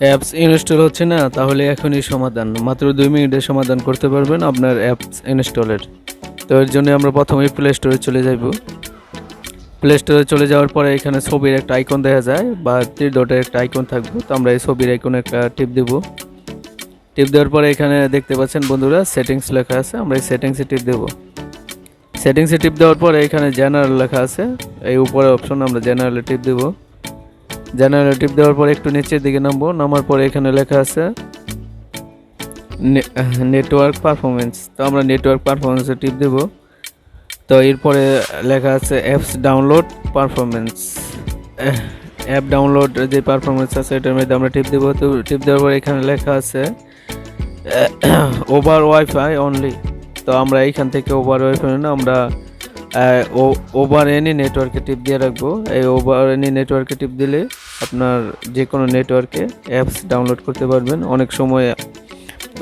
Apps install হচ্ছে না, তাহলে এখনই সমাধান, মাত্র 2 মিনিটে সমাধান করতে পারবেন আপনার অ্যাপস ইনস্টলের। তো এর জন্য আমরা প্রথমেই প্লে স্টোরে চলে যাব। প্লে স্টোরে চলে যাওয়ার পরে এখানে ছবির একটা আইকন দেখা যায় বা তীর ডটের একটা আইকন থাকবে, তো আমরা এই ছবির আইকনে একটা টিপ দেব। টিপ দেওয়ার পরে এখানে দেখতে পাচ্ছেন বন্ধুরা সেটিংস লেখা আছে, আমরা এই সেটিংসে টিপ দেব। সেটিংসে টিপ দেওয়ার পরে এখানে জেনারেল লেখা আছে, এই উপরে অপশন আমরা জেনারেলে টিপ দেব। জেনারেলে টিপ দেওয়ার পরে একটু নিচের দিকে নামবো, নামার পরে এখানে লেখা আছে নেটওয়ার্ক পারফরমেন্স, তো আমরা নেটওয়ার্ক পারফরমেন্সে টিপ দেব। তো এরপরে লেখা আছে apps download performance, app download যে পারফরমেন্স আছে এটার মধ্যে আমরা টিপ দেব। তো টিপ দেওয়ার পরে এখানে লেখা আছে ওভার ওয়াইফাই অনলি, তো আমরা এইখান থেকে ওভার ওয়াইফাই না, আমরা ওভার এনি নেটওয়ার্কে টিপ দিয়ে রাখবো। এই ওভার এনি নেটওয়ার্কে টিপ দিলে আপনার যে কোনো নেটওয়ার্কে অ্যাপস ডাউনলোড করতে পারবেন। অনেক সময়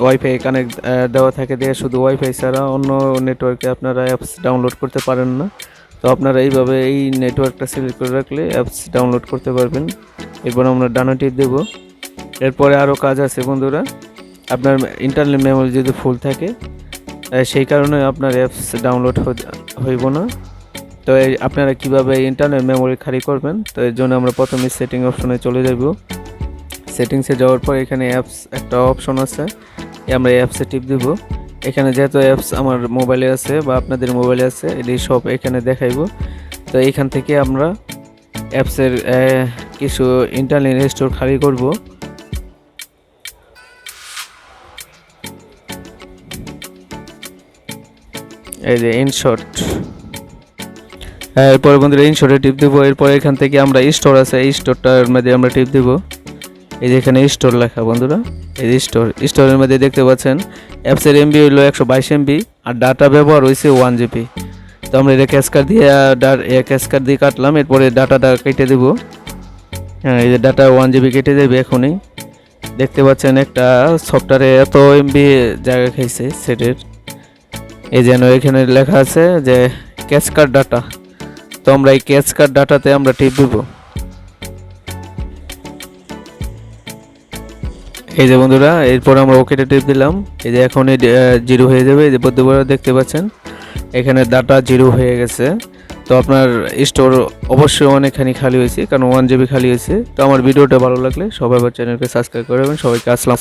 ওয়াইফাই কানেক্ট দেওয়া থাকে, দিয়ে শুধু ওয়াইফাই ছাড়া অন্য নেটওয়ার্কে আপনারা অ্যাপস ডাউনলোড করতে পারেন না। তো আপনারা এইভাবে এই নেটওয়ার্কটা সিলেক্ট করে রাখলে অ্যাপস ডাউনলোড করতে পারবেন। এরপর আমরা ডানা টিপ দেবো। এরপরে আরও কাজ আছে বন্ধুরা, আপনার ইন্টারনাল মেমোরি যদি ফুল থাকে সেই কারণে আপনার অ্যাপস ডাউনলোড হইব না। তো আপনারা কীভাবে ইন্টারনাল মেমোরি খালি করবেন, তো এর জন্য আমরা প্রথমে সেটিং অপশনে চলে যাব। সেটিংসে যাওয়ার পর এখানে অ্যাপস একটা অপশন আছে, আমরা অ্যাপসে টিপ দেব। এখানে যেহেতু অ্যাপস আমার মোবাইলে আছে বা আপনাদের মোবাইলে আছে, এটি সব এখানে দেখাইব। তো এখান থেকে আমরা অ্যাপসের কিছু ইন্টারনাল স্টোর খালি করব। এই যে ইনশর্ট, এরপরে বন্ধুরা ইনশর্টে টিপ দেবো। এরপরে এখান থেকে আমরা স্টোর আছে, এই স্টোরটার মধ্যে আমরা টিপ দেব। এই যে এখানে স্টোর লেখা বন্ধুরা, এই যে স্টোরের মধ্যে দেখতে পাচ্ছেন অ্যাপসের এমবি হইলো 122 এমবি আর ডাটা ব্যবহার হয়েছে 1 জিবি। তো আমরা এটা ক্যাশ কার্ড দিয়ে কাটলাম, এরপরে ডাটাটা কেটে দেবো। হ্যাঁ, এই যে ডাটা 1 জিবি কেটে দেবে এখনই। দেখতে পাচ্ছেন একটা সফটওয়্যারে এত এমবি জায়গা খাইছে সেটের। এই যেন এখানে লেখা আছে যে ক্যাশ কার্ড ডাটা, তো আমরা এই ক্যাশ কার্ড ডাটাতে আমরা টিপ দেবো। এই যে বন্ধুরা, এরপর আমরা ওকেতে টিপ দিলাম। এই যে এখন জিরো হয়ে যাবে। এই যে বন্ধুরা দেখতে পাচ্ছেন এখানে ডাটা জিরো হয়ে গেছে। তো আপনার স্টোর অবশ্যই অনেকখানি খালি হয়েছে, কারণ 1 জিবি খালি হয়েছে। তো আমার ভিডিওটা ভালো লাগলে সবাই আমার চ্যানেলকে সাবস্ক্রাইব করবেন। সবাইকে আসসালাম।